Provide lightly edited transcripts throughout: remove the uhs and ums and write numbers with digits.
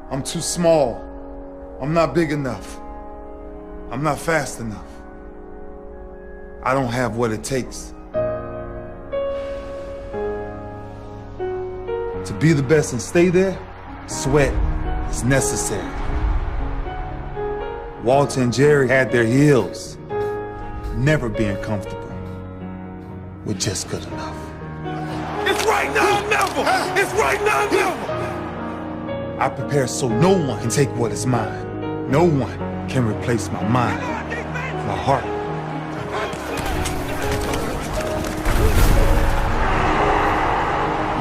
I'm too small. I'm not big enough. I'm not fast enough. I don't have what it takes. To be the best and stay there, sweat is necessary. Walter and Jerry had their heels, never being comfortable with just good enough. It's right now or never! It's right now or never! I prepare so no one can take what is mine. No one can replace my mind, my heart.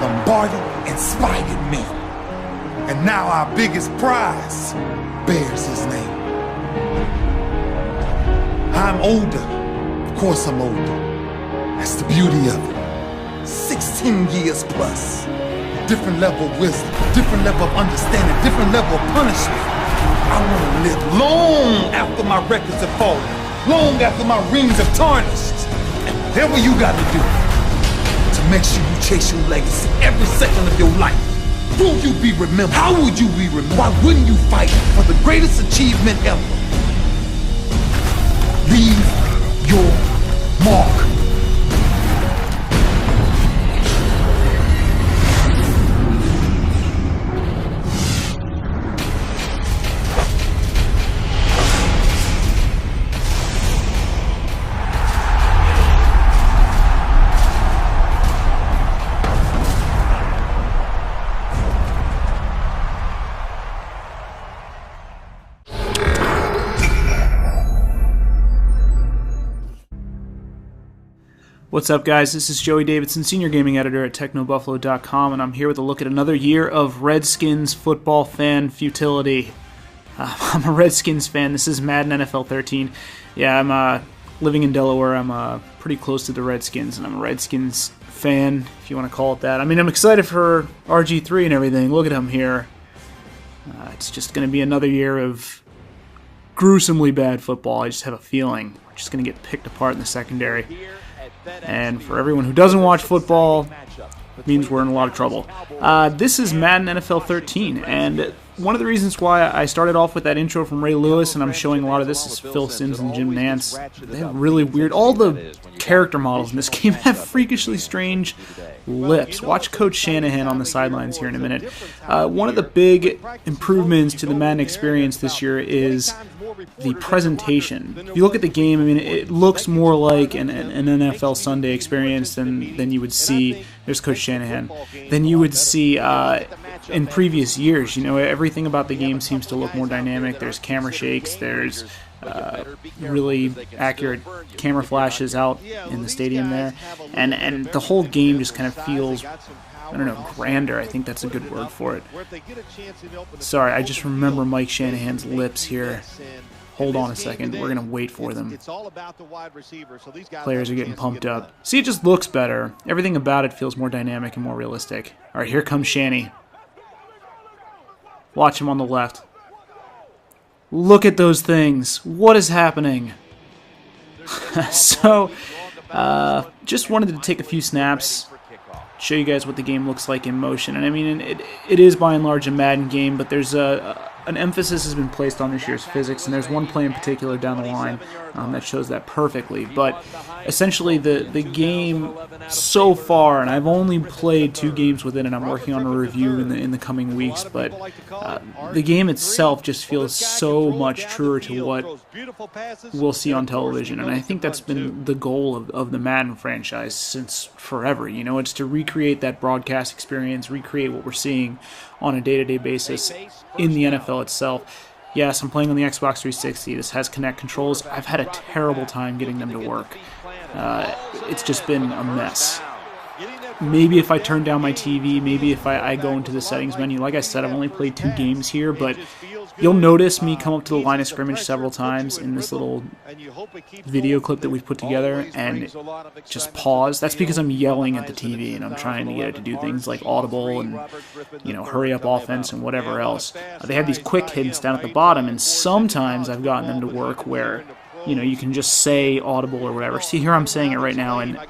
Lombardi inspired me. And now our biggest prize bears his name. I'm older. Of course I'm older. That's the beauty of it. 16 years plus. Different level of wisdom, different level of understanding, different level of punishment. I want to live long after my records have fallen, long after my rings have tarnished. And whatever you got to do to make sure you chase your legacy every second of your life. Will you be remembered? How would you be remembered? Why wouldn't you fight for the greatest achievement ever? Leave your mark. What's up, guys? This is Joey Davidson, Senior Gaming Editor at TechnoBuffalo.com, and I'm here with a look at another year of Redskins football fan futility. I'm a Redskins fan. This is Madden NFL 13. Yeah, I'm living in Delaware. I'm pretty close to the Redskins, and I'm a Redskins fan, if you want to call it that. I mean, I'm excited for RG3 and everything. Look at him here. It's just going to be another year of gruesomely bad football. I just have a feeling we're just going to get picked apart in the secondary. And for everyone who doesn't watch football, it means we're in a lot of trouble. This is Madden NFL 13, and one of the reasons why I started off with that intro from Ray Lewis, and I'm showing a lot of this, is Phil Simms and Jim Nantz. They have really weird, all the character models in this game have freakishly strange lips. Watch Coach Shanahan on the sidelines here in a minute. One of the big improvements to the Madden experience this year is the presentation. If you look at the game, I mean, it looks more like an NFL Sunday experience than you would see. There's Coach Shanahan. Than you would see in previous years. You know, everything about the game seems to look more dynamic. There's camera shakes. There's really accurate camera flashes out in the stadium there, and the whole game just kind of feels, I don't know, grander. I think that's a good word for it. Sorry, I just remember Mike Shanahan's lips here. Hold on a second. We're going to wait for them. Players are getting pumped up. See, it just looks better. Everything about it feels more dynamic and more realistic. All right, here comes Shanny. Watch him on the left. Look at those things. What is happening? So, just wanted to take a few snaps, show you guys what the game looks like in motion. And I mean, it is by and large a Madden game, but there's an emphasis has been placed on this year's physics, and there's one play in particular down the line that shows that perfectly. But essentially, the game so far, and I've only played 2 games with it, and I'm working on a review in the coming weeks, but the game itself just feels so much truer to what we'll see on television, and I think that's been the goal of the Madden franchise since forever. You know, it's to recreate that broadcast experience, recreate what we're seeing on a day-to-day basis in the NFL itself. Yes, I'm playing on the Xbox 360. This has Kinect controls. I've had a terrible time getting them to work. It's just been a mess. Maybe if I turn down my TV, maybe if I go into the settings menu. Like I said, I've only played 2 games here, but you'll notice me come up to the line of scrimmage several times in this little video clip that we've put together and just pause. That's because I'm yelling at the TV and I'm trying to get it to do things like audible and, you know, hurry up offense and whatever else. They have these quick hints down at the bottom, and sometimes I've gotten them to work where, you know, you can just say audible or whatever. See, here I'm saying it right now and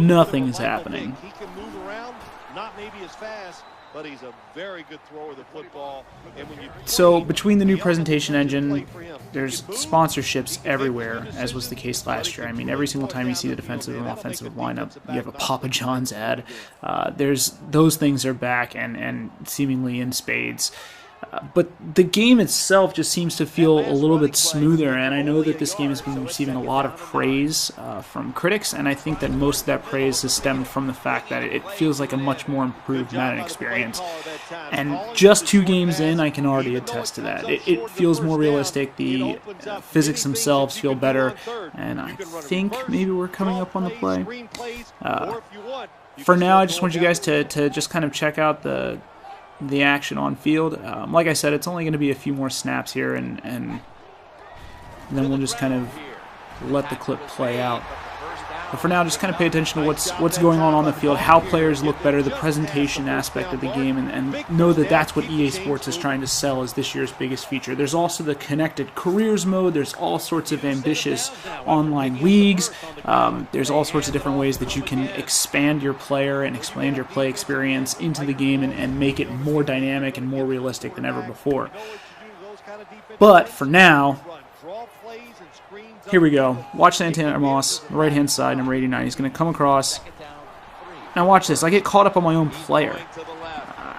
nothing is happening. but he's a very good thrower of the football. And when you So between the new presentation engine, there's sponsorships everywhere, as was the case last year. I mean, every single time you see the defensive and offensive lineup, you have a Papa John's ad. Those things are back and seemingly in spades. But the game itself just seems to feel a little bit smoother, and I know that this game has been receiving a lot of praise from critics, and I think that most of that praise has stemmed from the fact that it feels like a much more improved Madden experience. And just 2 games in, I can already attest to that. It feels more realistic, the physics themselves feel better, and I think maybe we're coming up on the play. For now, I just want you guys to just kind of check out the action on field. Like I said, it's only going to be a few more snaps here, and then we'll just kind of let the clip play out. But for now, just kind of pay attention to what's going on the field, how players look better, the presentation aspect of the game, and know that that's what EA Sports is trying to sell as this year's biggest feature. There's also the connected careers mode. There's all sorts of ambitious online leagues. There's all sorts of different ways that you can expand your player and expand your play experience into the game and make it more dynamic and more realistic than ever before. But for now, here we go. Watch Santana Moss, the right-hand side, number 89. He's going to come across. Now watch this. I get caught up on my own player.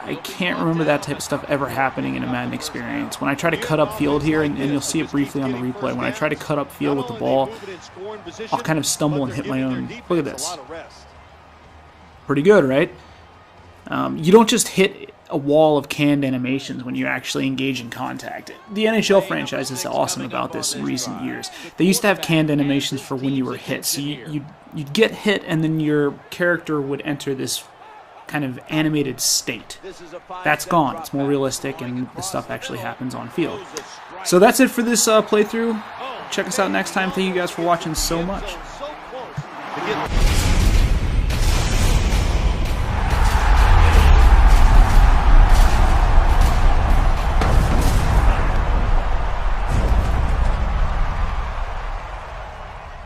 I can't remember that type of stuff ever happening in a Madden experience. When I try to cut up field here, and you'll see it briefly on the replay, when I try to cut up field with the ball, I'll kind of stumble and hit my own. Look at this. Pretty good, right? You don't just hit a wall of canned animations when you actually engage in contact. The NHL franchise is awesome about this in recent years. They used to have canned animations for when you were hit. So you'd get hit, and then your character would enter this kind of animated state. That's gone. It's more realistic, and the stuff actually happens on field. So that's it for this playthrough. Check us out next time. Thank you guys for watching so much.